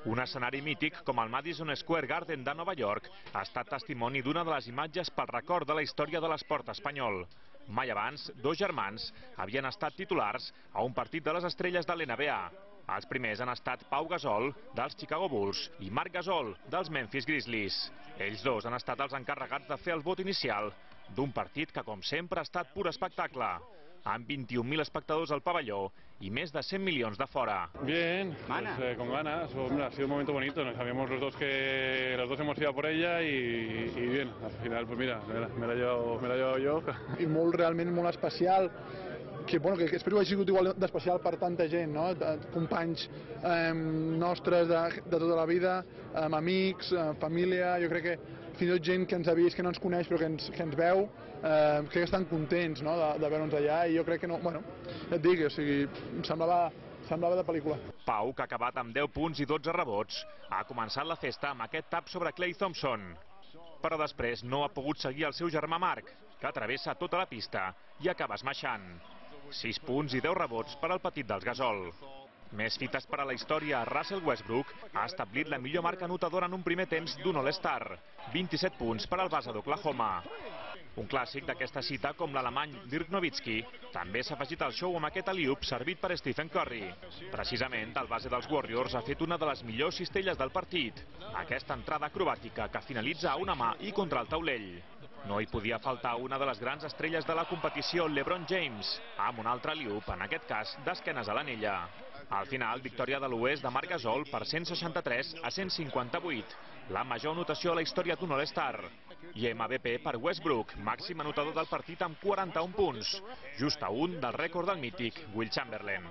Un escenari mític com el Madison Square Garden de Nova York ha estat testimoni d'una de les imatges pel record de la història de l'esport espanyol. Mai abans, dos germans havien estat titulars a un partit de les estrelles de l'NBA. Els primers han estat Pau Gasol, dels Chicago Bulls, i Marc Gasol, dels Memphis Grizzlies. Ells dos han estat els encarregats de fer el vot inicial d'un partit que, com sempre, ha estat pur espectacle, amb 21.000 espectadors al pabelló y más de 100 millones de fora. Bien, pues, con ganas. Hombre, ha sido un momento bonito. Nos sabíamos los dos que los dos hemos ido a por ella y bien. Al final, pues mira, me la he llevado yo. I realment molt especial, que espero que hagi sigut igual d'especial per tanta gent, no? Companys nostres de tota la vida, amics, família. Jo crec que fins i tot gent que ens ha vist, que no ens coneix però que ens veu, crec que estan contents, no? de veure'ns allà, i jo crec que no, bueno, ja et dic, o sigui, em semblava de pel·lícula. Pau, que ha acabat amb 10 punts i 12 rebots, ha començat la festa amb aquest tap sobre Klay Thompson. Però després no ha pogut seguir el seu germà Marc, que travessa tota la pista i acaba esmaixant. 6 punts i 10 rebots per al petit dels Gasol. Més fites per a la història, Russell Westbrook ha establit la millor marca anotadora en un primer temps d'un All-Star. 27 punts per al base d'Oklahoma. Un clàssic d'aquesta cita, com l'alemany Dirk Nowitzki, també s'ha afegit al show amb aquest alley-oop servit per Stephen Curry. Precisament, el base dels Warriors ha fet una de les millors cistelles del partit. Aquesta entrada acrobàtica que finalitza a una mà i contra el taulell. No hi podia faltar una de les grans estrelles de la competició, LeBron James, amb un altre alley-oop, en aquest cas d'esquenes a l'anella. Al final, victòria de l'oest de Marc Gasol per 163 a 158, la major anotació a la història d'un All-Star. I MVP per Westbrook, màxim anotador del partit amb 41 punts, just a un del rècord del mític Will Chamberlain.